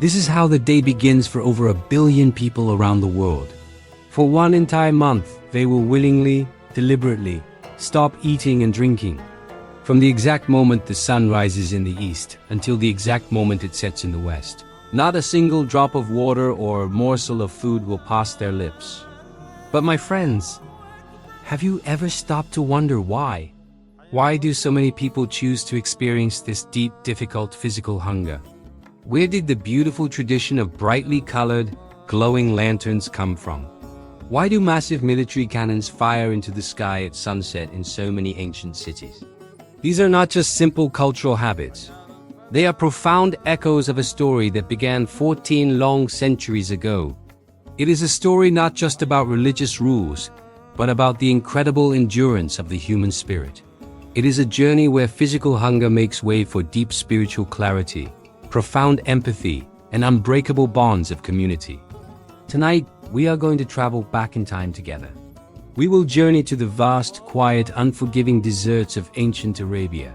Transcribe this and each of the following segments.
This is how the day begins for over 1 billion people around the world. For one entire month, they will willingly, deliberately, stop eating and drinking. From the exact moment the sun rises in the east until the exact moment it sets in the west. Not a single drop of water or morsel of food will pass their lips. But my friends, have you ever stopped to wonder why? Why do so many people choose to experience this deep, difficult physical hunger? Where did the beautiful tradition of brightly colored, glowing lanterns come from? Why do massive military cannons fire into the sky at sunset in so many ancient cities? These are not just simple cultural habits. They are profound echoes of a story that began 14 long centuries ago. It is a story not just about religious rules, but about the incredible endurance of the human spirit. It is a journey where physical hunger makes way for deep spiritual clarity, profound empathy, and unbreakable bonds of community. Tonight, we are going to travel back in time together. We will journey to the vast, quiet, unforgiving deserts of ancient Arabia.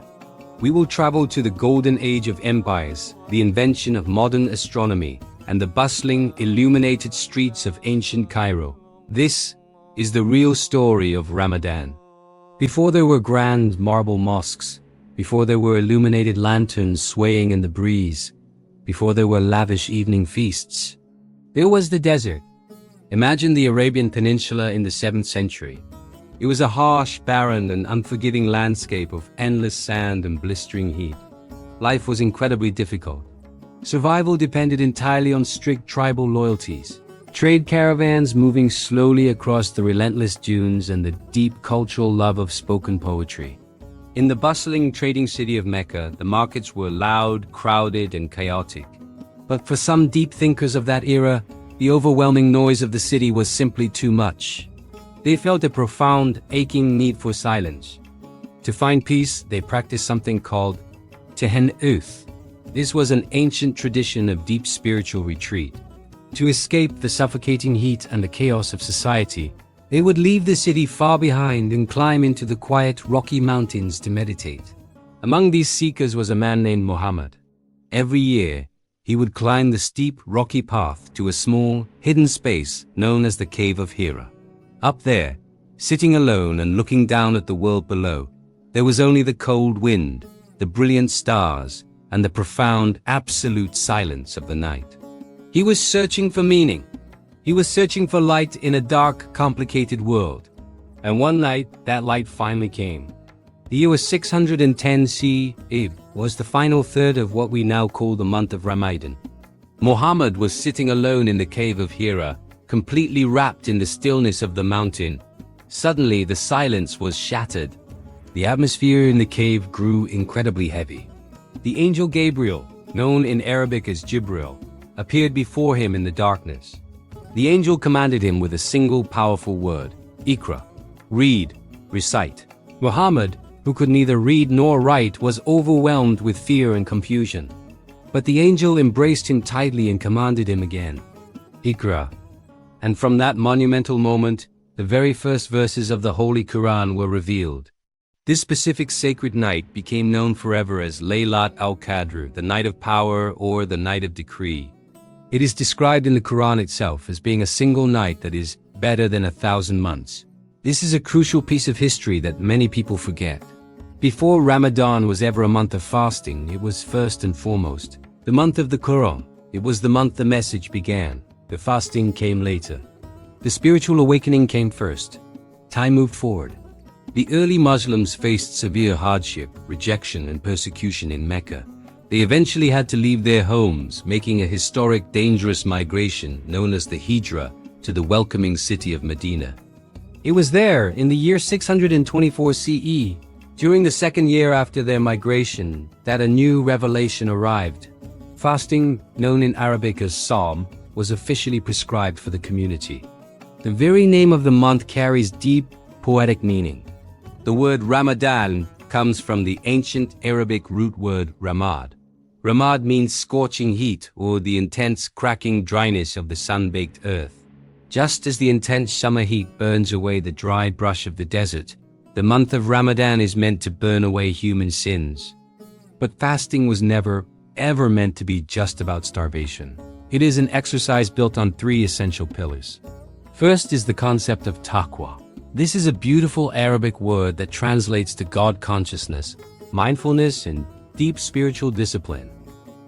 We will travel to the golden age of empires, the invention of modern astronomy, and the bustling, illuminated streets of ancient Cairo. This is the real story of Ramadan. Before there were grand marble mosques, before there were illuminated lanterns swaying in the breeze, before there were lavish evening feasts, there was the desert. Imagine the Arabian Peninsula in the 7th century. It was a harsh, barren, and unforgiving landscape of endless sand and blistering heat. Life was incredibly difficult. Survival depended entirely on strict tribal loyalties. Trade caravans moving slowly across the relentless dunes and the deep cultural love of spoken poetry. In the bustling trading city of Mecca, the markets were loud, crowded, and chaotic. But for some deep thinkers of that era, the overwhelming noise of the city was simply too much. They felt a profound, aching need for silence. To find peace, they practiced something called tahennuth. This was an ancient tradition of deep spiritual retreat. To escape the suffocating heat and the chaos of society, they would leave the city far behind and climb into the quiet, rocky mountains to meditate. Among these seekers was a man named Muhammad. Every year, he would climb the steep, rocky path to a small, hidden space known as the Cave of Hira. Up there, sitting alone and looking down at the world below, there was only the cold wind, the brilliant stars, and the profound, absolute silence of the night. He was searching for meaning. He was searching for light in a dark, complicated world. And one night, that light finally came. The year was 610 CE, was the final third of what we now call the month of Ramadan. Muhammad was sitting alone in the Cave of Hira, completely wrapped in the stillness of the mountain. Suddenly, the silence was shattered. The atmosphere in the cave grew incredibly heavy. The angel Gabriel, known in Arabic as Jibril, appeared before him in the darkness. The angel commanded him with a single powerful word, Iqra, read, recite. Muhammad, who could neither read nor write, was overwhelmed with fear and confusion. But the angel embraced him tightly and commanded him again, Iqra. And from that monumental moment, the very first verses of the Holy Quran were revealed. This specific sacred night became known forever as Laylat al-Qadr, the night of power or the night of decree. It is described in the Quran itself as being a single night that is better than 1,000 months. This is a crucial piece of history that many people forget. Before Ramadan was ever a month of fasting, it was first and foremost the month of the Quran. It was the month the message began. The fasting came later. The spiritual awakening came first. Time moved forward. The early Muslims faced severe hardship, rejection, and persecution in Mecca. They eventually had to leave their homes, making a historic, dangerous migration known as the Hijra to the welcoming city of Medina. It was there, in the year 624 CE, during the second year after their migration, that a new revelation arrived. Fasting, known in Arabic as Psalm, was officially prescribed for the community. The very name of the month carries deep, poetic meaning. The word Ramadan comes from the ancient Arabic root word ramad. Ramad means scorching heat or the intense cracking dryness of the sun-baked earth. Just as the intense summer heat burns away the dry brush of the desert, the month of Ramadan is meant to burn away human sins. But fasting was never, ever meant to be just about starvation. It is an exercise built on three essential pillars. First is the concept of taqwa. This is a beautiful Arabic word that translates to God consciousness, mindfulness, and deep spiritual discipline.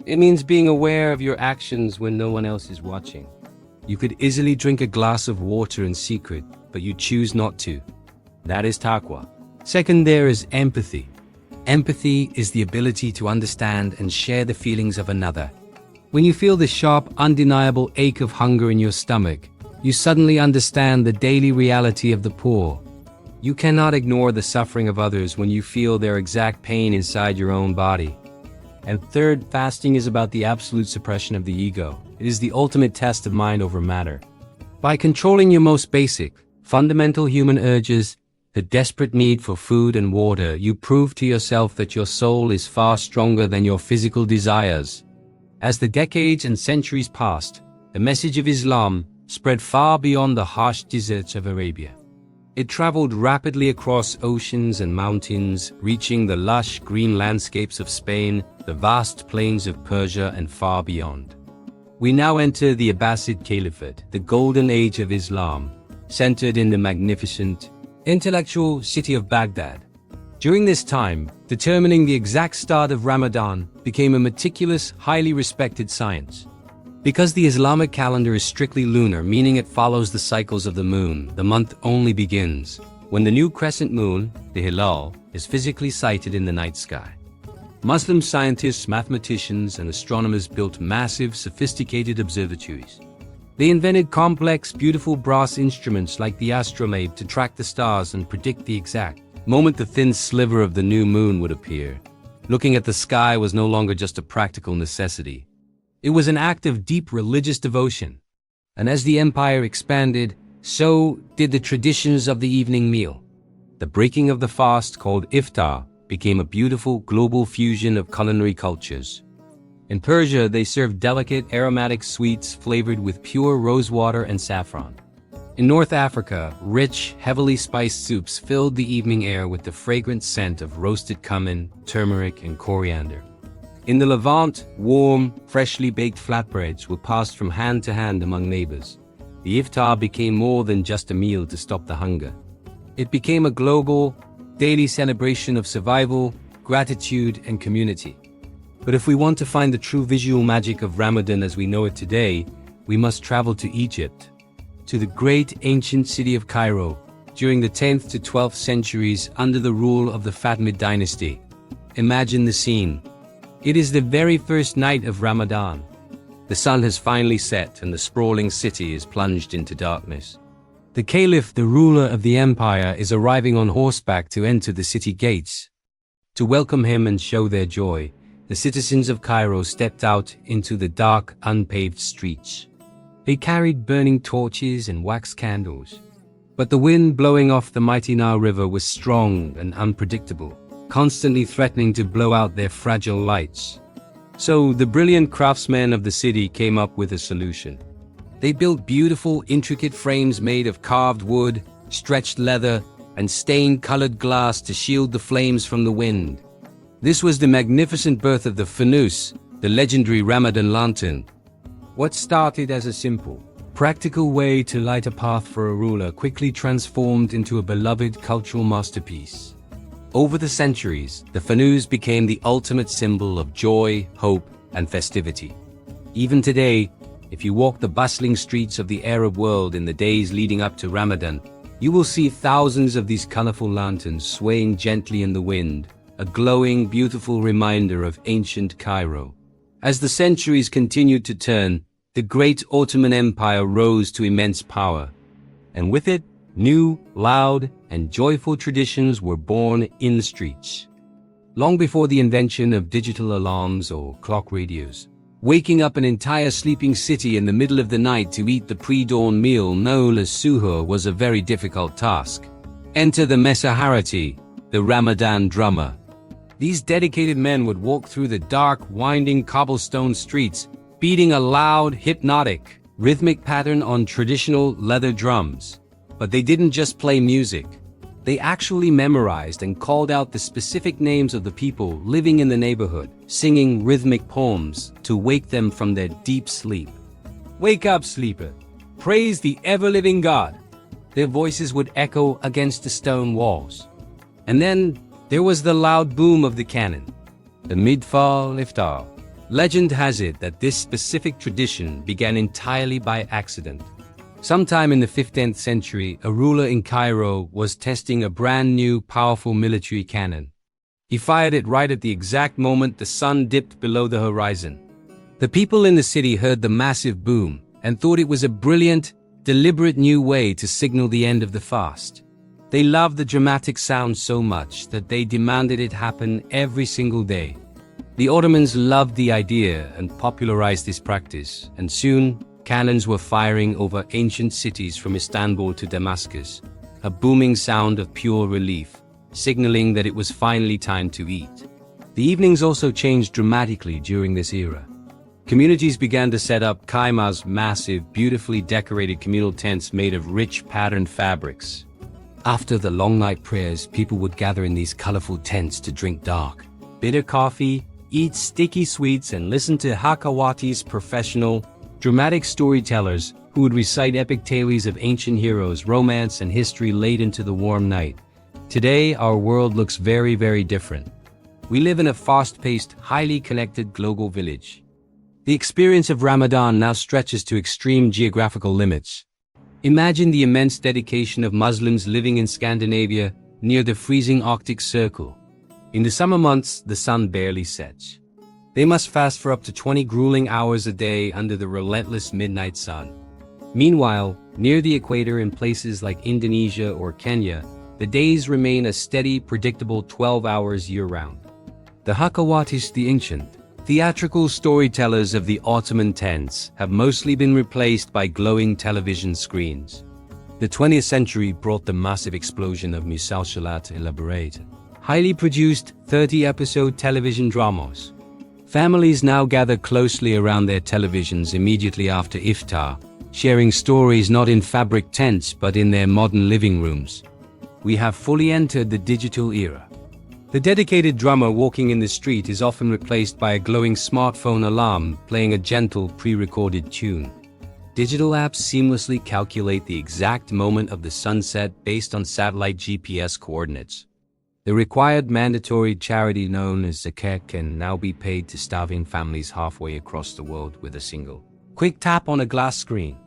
It means being aware of your actions when no one else is watching. You could easily drink a glass of water in secret, but you choose not to. That is taqwa. Second, there is empathy. Empathy is the ability to understand and share the feelings of another. When you feel the sharp, undeniable ache of hunger in your stomach, you suddenly understand the daily reality of the poor. You cannot ignore the suffering of others when you feel their exact pain inside your own body. And third, fasting is about the absolute suppression of the ego. It is the ultimate test of mind over matter. By controlling your most basic, fundamental human urges, the desperate need for food and water, you prove to yourself that your soul is far stronger than your physical desires. As the decades and centuries passed, the message of Islam spread far beyond the harsh deserts of Arabia. It traveled rapidly across oceans and mountains, reaching the lush green landscapes of Spain, the vast plains of Persia, and far beyond. We now enter the Abbasid Caliphate, the golden age of Islam, centered in the magnificent, intellectual city of Baghdad. During this time, determining the exact start of Ramadan became a meticulous, highly respected science. Because the Islamic calendar is strictly lunar, meaning it follows the cycles of the moon, the month only begins when the new crescent moon, the Hilal, is physically sighted in the night sky. Muslim scientists, mathematicians, and astronomers built massive, sophisticated observatories. They invented complex, beautiful brass instruments like the astrolabe to track the stars and predict the exact moment the thin sliver of the new moon would appear. Looking at the sky was no longer just a practical necessity. It was an act of deep religious devotion. And as the empire expanded, so did the traditions of the evening meal. The breaking of the fast, called iftar, became a beautiful global fusion of culinary cultures. In Persia, they served delicate aromatic sweets flavored with pure rosewater and saffron. In North Africa, rich, heavily spiced soups filled the evening air with the fragrant scent of roasted cumin, turmeric, and coriander. In the Levant, warm, freshly baked flatbreads were passed from hand to hand among neighbors. The iftar became more than just a meal to stop the hunger. It became a global, daily celebration of survival, gratitude, and community. But if we want to find the true visual magic of Ramadan as we know it today, we must travel to Egypt, to the great ancient city of Cairo, during the 10th to 12th centuries under the rule of the Fatimid dynasty. Imagine the scene. It is the very first night of Ramadan. The sun has finally set and the sprawling city is plunged into darkness. The caliph, the ruler of the empire, is arriving on horseback to enter the city gates. To welcome him and show their joy, the citizens of Cairo stepped out into the dark, unpaved streets. They carried burning torches and wax candles. But the wind blowing off the mighty Nile River was strong and unpredictable, constantly threatening to blow out their fragile lights. So the brilliant craftsmen of the city came up with a solution. They built beautiful, intricate frames made of carved wood, stretched leather, and stained-colored glass to shield the flames from the wind. This was the magnificent birth of the fanoos, the legendary Ramadan lantern. What started as a simple, practical way to light a path for a ruler quickly transformed into a beloved cultural masterpiece. Over the centuries, the fanoos became the ultimate symbol of joy, hope, and festivity. Even today, if you walk the bustling streets of the Arab world in the days leading up to Ramadan, you will see thousands of these colorful lanterns swaying gently in the wind, a glowing, beautiful reminder of ancient Cairo. As the centuries continued to turn, the great Ottoman Empire rose to immense power. And with it, new, loud, and joyful traditions were born in the streets. Long before the invention of digital alarms or clock radios, waking up an entire sleeping city in the middle of the night to eat the pre-dawn meal known as suhoor was a very difficult task. Enter the Mesaharati, the Ramadan drummer. These dedicated men would walk through the dark, winding cobblestone streets, beating a loud, hypnotic, rhythmic pattern on traditional leather drums. But they didn't just play music. They actually memorized and called out the specific names of the people living in the neighborhood, singing rhythmic poems to wake them from their deep sleep. "Wake up, sleeper! Praise the ever-living God!" Their voices would echo against the stone walls. And then there was the loud boom of the cannon, the midfall iftar. Legend has it that this specific tradition began entirely by accident. Sometime in the 15th century, a ruler in Cairo was testing a brand new, powerful military cannon. He fired it right at the exact moment the sun dipped below the horizon. The people in the city heard the massive boom and thought it was a brilliant, deliberate new way to signal the end of the fast. They loved the dramatic sound so much that they demanded it happen every single day. The Ottomans loved the idea and popularized this practice, and soon, cannons were firing over ancient cities from Istanbul to Damascus, a booming sound of pure relief, signaling that it was finally time to eat. The evenings also changed dramatically during this era. Communities began to set up khaymas, massive, beautifully decorated communal tents made of rich patterned fabrics. After the long night prayers, people would gather in these colorful tents to drink dark, bitter coffee, eat sticky sweets, and listen to Hakawatis, professional, dramatic storytellers who would recite epic tales of ancient heroes, romance, and history late into the warm night. Today, our world looks very, very different. We live in a fast-paced, highly connected global village. The experience of Ramadan now stretches to extreme geographical limits. Imagine the immense dedication of Muslims living in Scandinavia near the freezing Arctic Circle. In the summer months, the sun barely sets. They must fast for up to 20 grueling hours a day under the relentless midnight sun. Meanwhile, near the equator in places like Indonesia or Kenya, the days remain a steady, predictable 12 hours year-round. The Hakawatis, the ancient, theatrical storytellers of the Ottoman tents, have mostly been replaced by glowing television screens. The 20th century brought the massive explosion of musalsalat elaborate, highly produced 30-episode television dramas. Families now gather closely around their televisions immediately after iftar, sharing stories not in fabric tents but in their modern living rooms. We have fully entered the digital era. The dedicated drummer walking in the street is often replaced by a glowing smartphone alarm playing a gentle pre-recorded tune. Digital apps seamlessly calculate the exact moment of the sunset based on satellite GPS coordinates. The required mandatory charity known as zakat can now be paid to starving families halfway across the world with a single quick tap on a glass screen.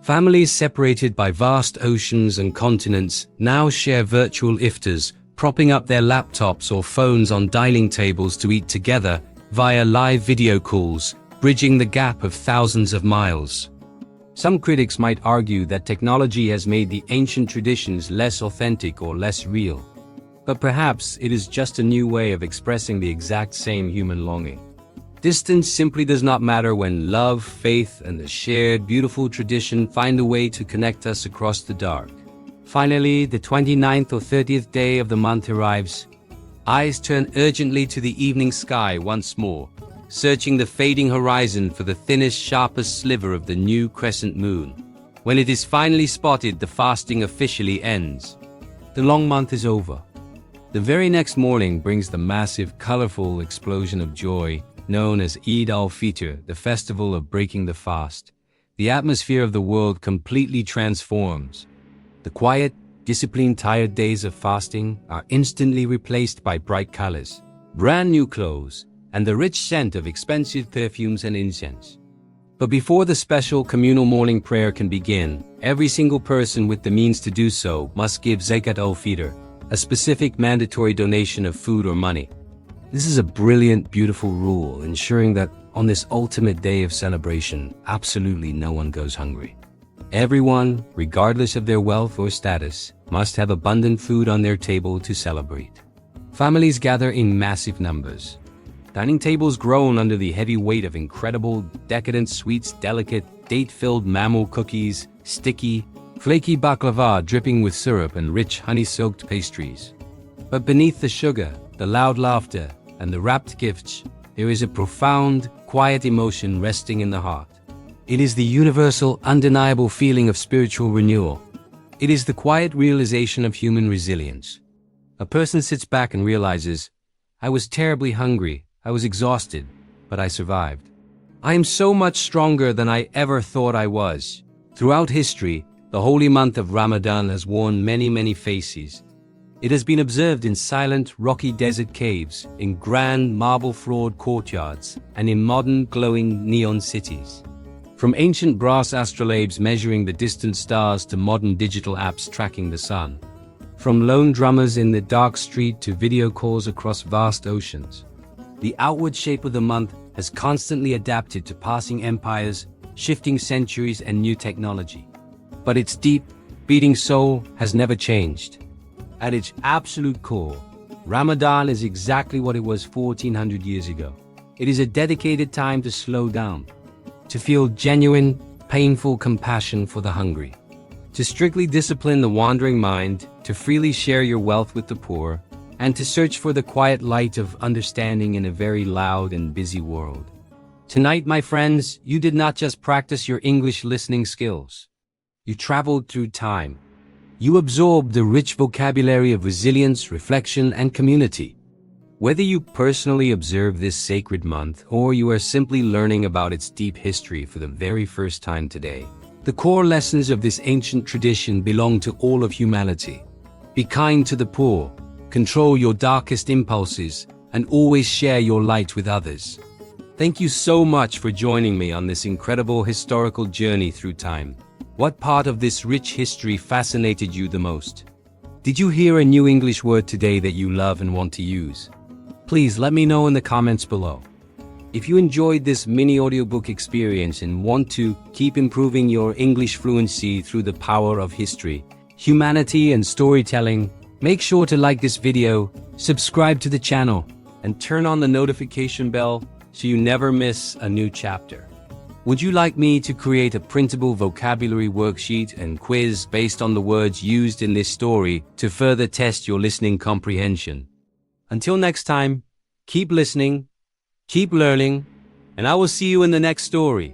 Families separated by vast oceans and continents now share virtual iftars, propping up their laptops or phones on dining tables to eat together via live video calls, bridging the gap of thousands of miles. Some critics might argue that technology has made the ancient traditions less authentic or less real. But perhaps it is just a new way of expressing the exact same human longing. Distance simply does not matter when love, faith, and the shared beautiful tradition find a way to connect us across the dark. Finally, the 29th or 30th day of the month arrives. Eyes turn urgently to the evening sky once more, searching the fading horizon for the thinnest, sharpest sliver of the new crescent moon. When it is finally spotted, the fasting officially ends. The long month is over. The very next morning brings the massive, colorful explosion of joy known as Eid al-Fitr, the festival of breaking the fast. The atmosphere of the world completely transforms. The quiet, disciplined, tired days of fasting are instantly replaced by bright colors, brand new clothes, and the rich scent of expensive perfumes and incense. But before the special communal morning prayer can begin, every single person with the means to do so must give zakat al-Fitr, a specific mandatory donation of food or money. This is a brilliant, beautiful rule, ensuring that on this ultimate day of celebration, absolutely no one goes hungry. Everyone, regardless of their wealth or status, must have abundant food on their table to celebrate. Families gather in massive numbers. Dining tables groan under the heavy weight of incredible, decadent sweets, delicate, date-filled mamul cookies, sticky, flaky baklava dripping with syrup, and rich honey-soaked pastries. But beneath the sugar, the loud laughter, and the wrapped gifts, there is a profound, quiet emotion resting in the heart. It is the universal, undeniable feeling of spiritual renewal. It is the quiet realization of human resilience. A person sits back and realizes, I was terribly hungry, I was exhausted, but I survived. I am so much stronger than I ever thought I was. Throughout history, the holy month of Ramadan has worn many faces. It has been observed in silent, rocky desert caves, in grand marble-floored courtyards, and in modern, glowing neon cities. From ancient brass astrolabes measuring the distant stars to modern digital apps tracking the sun. From lone drummers in the dark street to video calls across vast oceans. The outward shape of the month has constantly adapted to passing empires, shifting centuries, and new technology. But its deep, beating soul has never changed. At its absolute core, Ramadan is exactly what it was 1400 years ago. It is a dedicated time to slow down, to feel genuine, painful compassion for the hungry, to strictly discipline the wandering mind, to freely share your wealth with the poor, and to search for the quiet light of understanding in a very loud and busy world. Tonight, my friends, you did not just practice your English listening skills. You traveled through time. You absorbed the rich vocabulary of resilience, reflection, and community. Whether you personally observe this sacred month or you are simply learning about its deep history for the very first time today, the core lessons of this ancient tradition belong to all of humanity. Be kind to the poor, control your darkest impulses, and always share your light with others. Thank you so much for joining me on this incredible historical journey through time. What part of this rich history fascinated you the most? Did you hear a new English word today that you love and want to use? Please let me know in the comments below. If you enjoyed this mini audiobook experience and want to keep improving your English fluency through the power of history, humanity, and storytelling, make sure to like this video, subscribe to the channel, and turn on the notification bell so you never miss a new chapter. Would you like me to create a printable vocabulary worksheet and quiz based on the words used in this story to further test your listening comprehension? Until next time, keep listening, keep learning, and I will see you in the next story.